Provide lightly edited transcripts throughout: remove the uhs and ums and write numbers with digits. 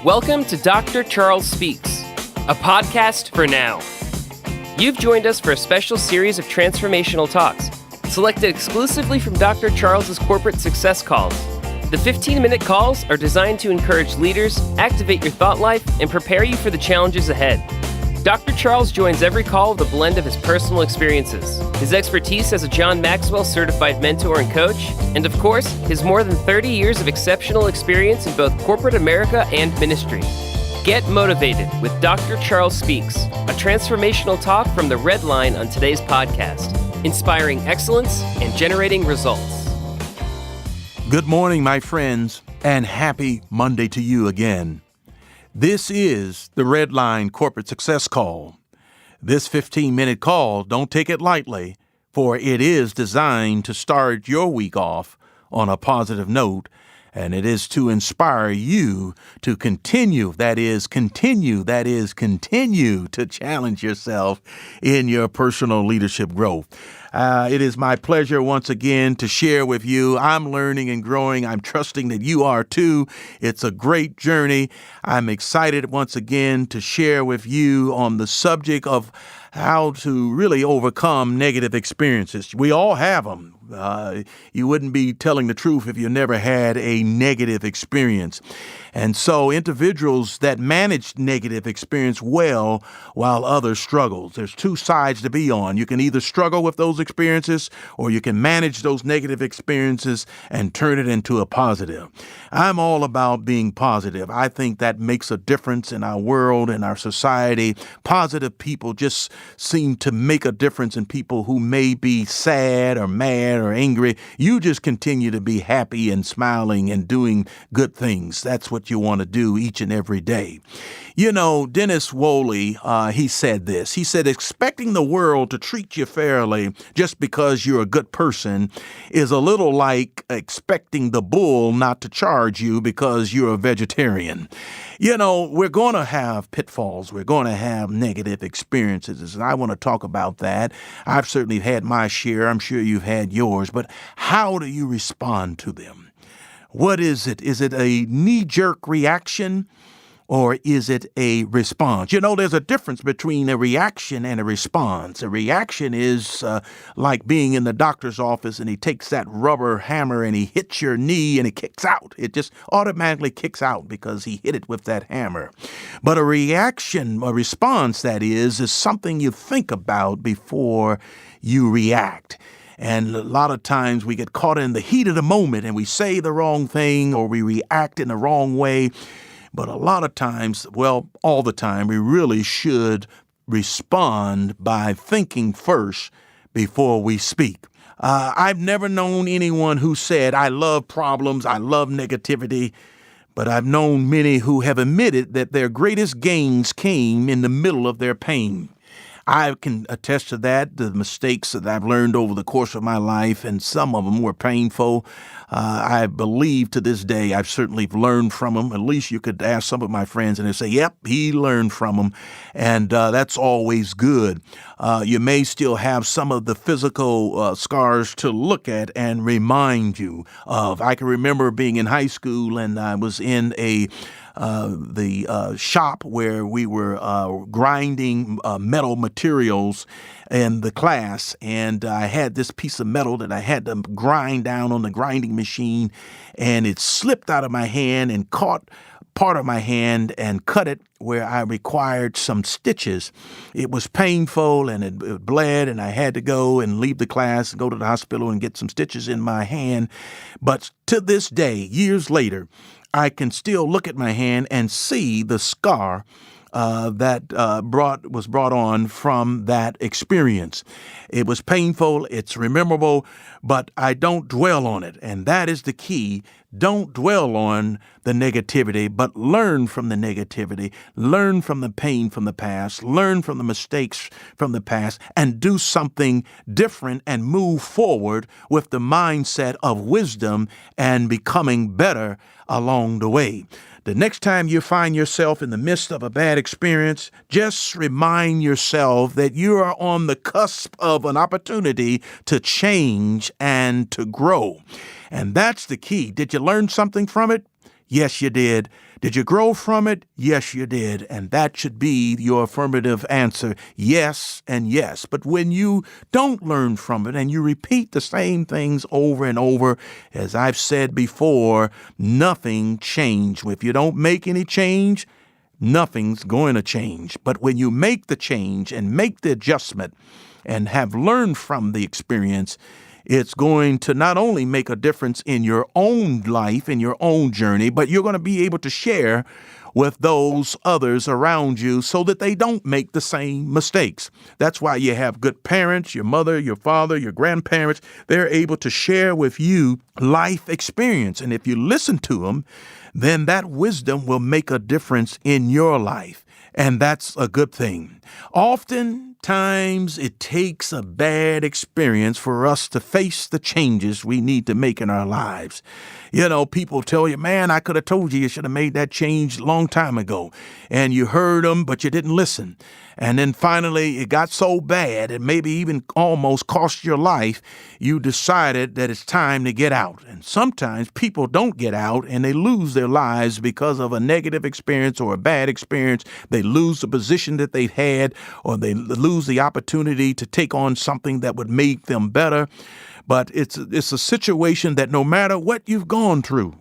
Welcome to Dr. Charles Speaks, a podcast for now. You've joined us for a special series of transformational talks, selected exclusively from Dr. Charles's corporate success calls. The 15-minute calls are designed to encourage leaders, activate your thought life, and prepare you for the challenges ahead. Dr. Charles joins every call with a blend of his personal experiences, his expertise as a John Maxwell certified mentor and coach, and of course, his more than 30 years of exceptional experience in both corporate America and ministry. Get motivated with Dr. Charles Speaks, a transformational talk from the Red Line on today's podcast, inspiring excellence and generating results. Good morning, my friends, and happy Monday to you again. This is the Red Line Corporate Success Call. This 15-minute call, don't take it lightly, for it is designed to start your week off on a positive note, and it is to inspire you to continue to challenge yourself in your personal leadership growth. It is my pleasure once again to share with you. I'm learning and growing. I'm trusting that you are too. It's a great journey. I'm excited once again to share with you on the subject of how to really overcome negative experiences. We all have them. You wouldn't be telling the truth if you never had a negative experience. And so individuals that manage negative experience well while others struggle. There's two sides to be on. You can either struggle with those experiences or you can manage those negative experiences and turn it into a positive. I'm all about being positive. I think that makes a difference in our world and our society. Positive people just seem to make a difference in people who may be sad or mad or angry. You just continue to be happy and smiling and doing good things. That's what you want to do each and every day. You know, Dennis Woolley, he said this. He said, expecting the world to treat you fairly just because you're a good person is a little like expecting the bull not to charge you because you're a vegetarian. You know, we're going to have pitfalls. We're going to have negative experiences, and I want to talk about that. I've certainly had my share. I'm sure you've had yours, but how do you respond to them? What is it? Is it a knee-jerk reaction? Or is it a response? You know, there's a difference between a reaction and a response. A reaction is like being in the doctor's office and he takes that rubber hammer and he hits your knee and it kicks out. It just automatically kicks out because he hit it with that hammer. But a reaction, a response, that is something you think about before you react. And a lot of times we get caught in the heat of the moment and we say the wrong thing or we react in the wrong way. But a lot of times, well, all the time, we really should respond by thinking first before we speak. I've never known anyone who said, I love problems, I love negativity, but I've known many who have admitted that their greatest gains came in the middle of their pain. I can attest to that, the mistakes that I've learned over the course of my life, and some of them were painful. I believe to this day I've certainly learned from them. At least you could ask some of my friends and they say, yep, he learned from them. And that's always good. You may still have some of the physical scars to look at and remind you of. I can remember being in high school and I was in the shop where we were grinding metal materials in the class, and I had this piece of metal that I had to grind down on the grinding machine, and it slipped out of my hand and caught part of my hand and cut it where I required some stitches. It was painful and it bled, and I had to go and leave the class and go to the hospital and get some stitches in my hand. But to this day, years later, I can still look at my hand and see the scar that was brought on from that experience. It was painful, it's memorable, but I don't dwell on it. And that is the key. Don't dwell on the negativity, but learn from the negativity, learn from the pain from the past, learn from the mistakes from the past, and do something different and move forward with the mindset of wisdom and becoming better along the way. The next time you find yourself in the midst of a bad experience, just remind yourself that you are on the cusp of an opportunity to change and to grow. And that's the key. Did you learn something from it? Yes, you did. Did you grow from it? Yes, you did. And that should be your affirmative answer. Yes and yes. But when you don't learn from it and you repeat the same things over and over, as I've said before, nothing changed. If you don't make any change, nothing's going to change. But when you make the change and make the adjustment and have learned from the experience, it's going to not only make a difference in your own life, in your own journey, but you're going to be able to share with those others around you so that they don't make the same mistakes. That's why you have good parents, your mother, your father, your grandparents. They're able to share with you life experience. And if you listen to them, then that wisdom will make a difference in your life. And that's a good thing. Oftentimes, it takes a bad experience for us to face the changes we need to make in our lives. You know, people tell you, man, I could have told you should have made that change a long time ago. And you heard them, but you didn't listen. And then finally, it got so bad, and maybe even almost cost your life, you decided that it's time to get out. And sometimes people don't get out, and they lose their lives because of a negative experience or a bad experience. They lose the position that they've had, or they lose the opportunity to take on something that would make them better. But it's a situation that no matter what you've gone through,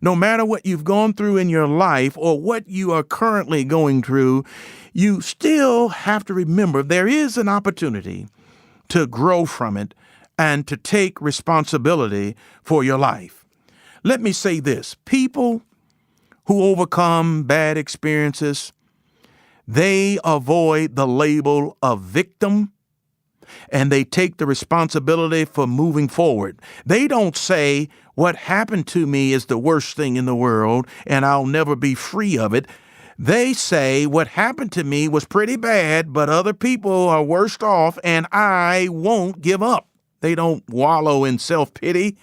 no matter what you've gone through in your life or what you are currently going through, you still have to remember there is an opportunity to grow from it and to take responsibility for your life. Let me say this. People who overcome bad experiences, they avoid the label of victim, and they take the responsibility for moving forward. They don't say, what happened to me is the worst thing in the world, and I'll never be free of it. They say, what happened to me was pretty bad, but other people are worse off, and I won't give up. They don't wallow in self-pity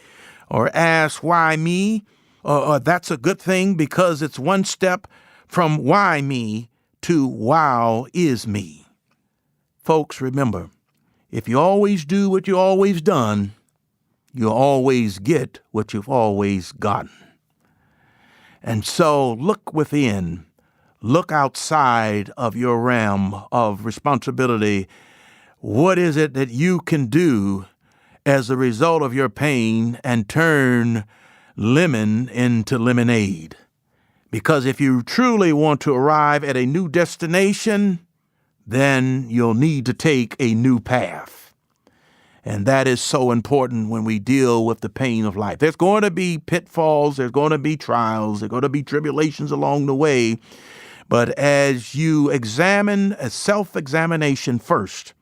or ask, why me? Or that's a good thing because it's one step from why me to wow is me. Folks, remember, if you always do what you always done, you'll always get what you've always gotten. And so look within, look outside of your realm of responsibility. What is it that you can do as a result of your pain and turn lemon into lemonade? Because if you truly want to arrive at a new destination, then you'll need to take a new path. And that is so important when we deal with the pain of life. There's going to be pitfalls, there's going to be trials, there's going to be tribulations along the way. But as you examine a self-examination first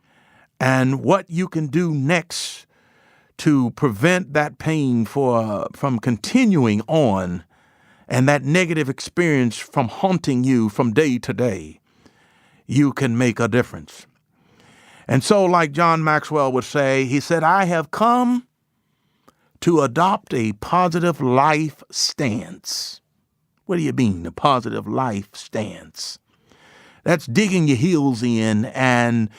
and what you can do next to prevent that pain from continuing on and that negative experience from haunting you from day to day, you can make a difference. And so, like John Maxwell would say, he said, I have come to adopt a positive life stance. What do you mean, a positive life stance? That's digging your heels in and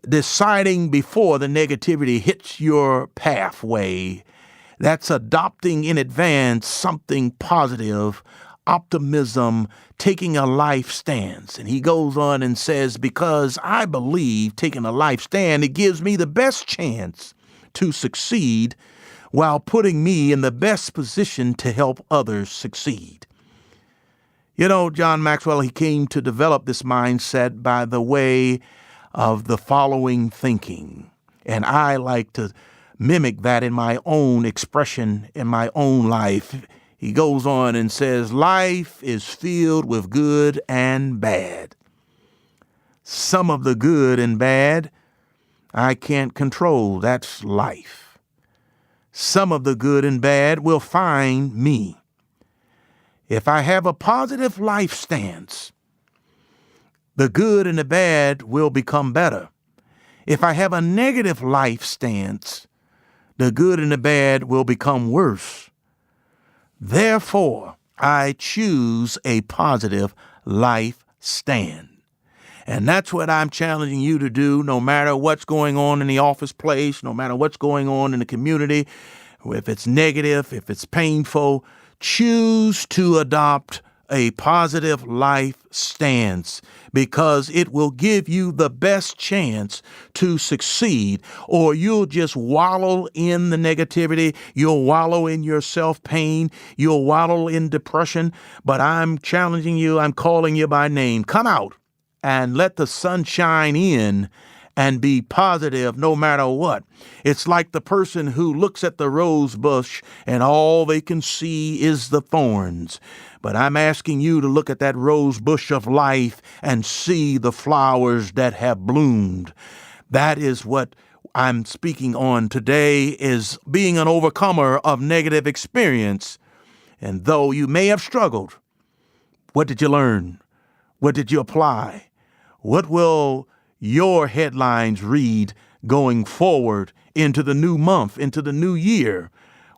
deciding before the negativity hits your pathway. That's adopting in advance something positive, optimism, taking a life stance. And he goes on and says, because I believe taking a life stand, it gives me the best chance to succeed while putting me in the best position to help others succeed. You know, John Maxwell, he came to develop this mindset by the way of the following thinking. And I like to mimic that in my own expression, in my own life. He goes on and says, life is filled with good and bad. Some of the good and bad I can't control. That's life. Some of the good and bad will find me. If I have a positive life stance, the good and the bad will become better. If I have a negative life stance, the good and the bad will become worse. Therefore, I choose a positive life stand. And that's what I'm challenging you to do, no matter what's going on in the office place, no matter what's going on in the community, if it's negative, if it's painful, choose to adopt a positive life stance, because it will give you the best chance to succeed, or you'll just wallow in the negativity. You'll wallow in your self-pain. You'll wallow in depression. But I'm challenging you. I'm calling you by name. Come out and let the sun shine in and be positive no matter what. It's like the person who looks at the rose bush and all they can see is the thorns. But I'm asking you to look at that rose bush of life and see the flowers that have bloomed. That is what I'm speaking on today, is being an overcomer of negative experience. And though you may have struggled, what did you learn? What did you apply? What will your headlines read going forward into the new month, into the new year?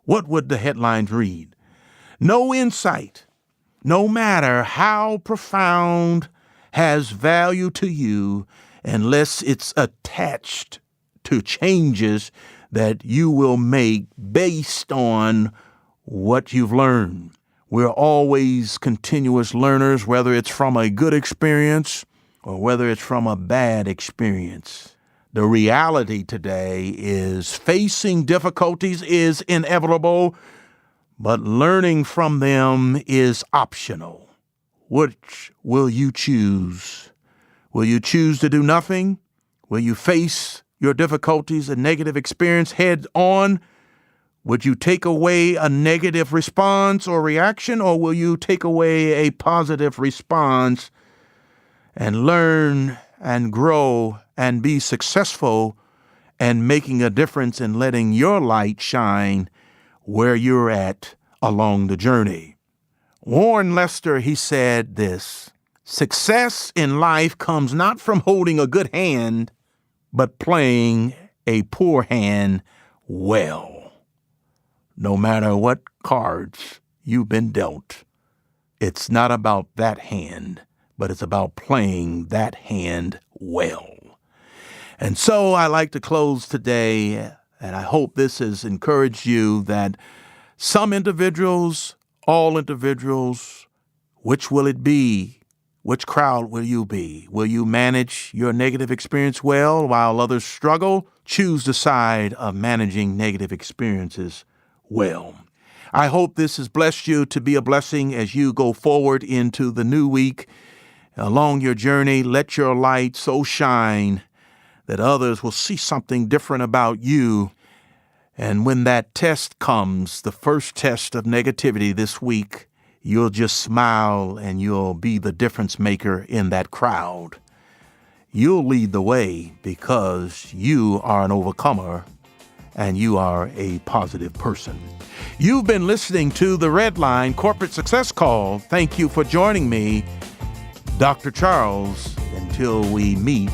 What would the headlines read? No insight, no matter how profound, has value to you unless it's attached to changes that you will make based on what you've learned. We're always continuous learners, whether it's from a good experience or whether it's from a bad experience. The reality today is facing difficulties is inevitable, but learning from them is optional. Which will you choose? Will you choose to do nothing? Will you face your difficulties and negative experience head on? Would you take away a negative response or reaction, or will you take away a positive response and learn and grow and be successful and making a difference in letting your light shine where you're at along the journey? Warren Lester, he said this: success in life comes not from holding a good hand, but playing a poor hand well. No matter what cards you've been dealt, it's not about that hand, but it's about playing that hand well. And so I like to close today, and I hope this has encouraged you that some individuals, all individuals, which will it be? Which crowd will you be? Will you manage your negative experience well while others struggle? Choose the side of managing negative experiences well. I hope this has blessed you to be a blessing as you go forward into the new week. Along your journey, let your light so shine that others will see something different about you. And when that test comes, the first test of negativity this week, you'll just smile and you'll be the difference maker in that crowd. You'll lead the way because you are an overcomer and you are a positive person. You've been listening to the Red Line Corporate Success Call. Thank you for joining me, Dr. Charles, until we meet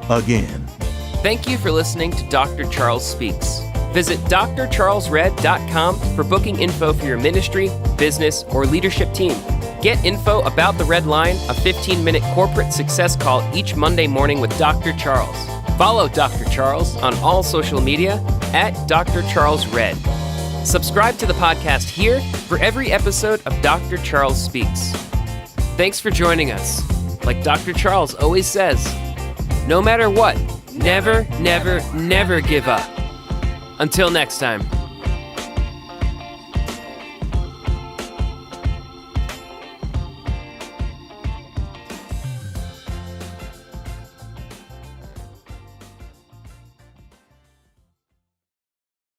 again. Thank you for listening to Dr. Charles Speaks. Visit drcharlesred.com for booking info for your ministry, business, or leadership team. Get info about the Red Line, a 15-minute corporate success call each Monday morning with Dr. Charles. Follow Dr. Charles on all social media at Dr. Charles Red. Subscribe to the podcast here for every episode of Dr. Charles Speaks. Thanks for joining us. Like Dr. Charles always says, no matter what, never, never, never give up. Until next time.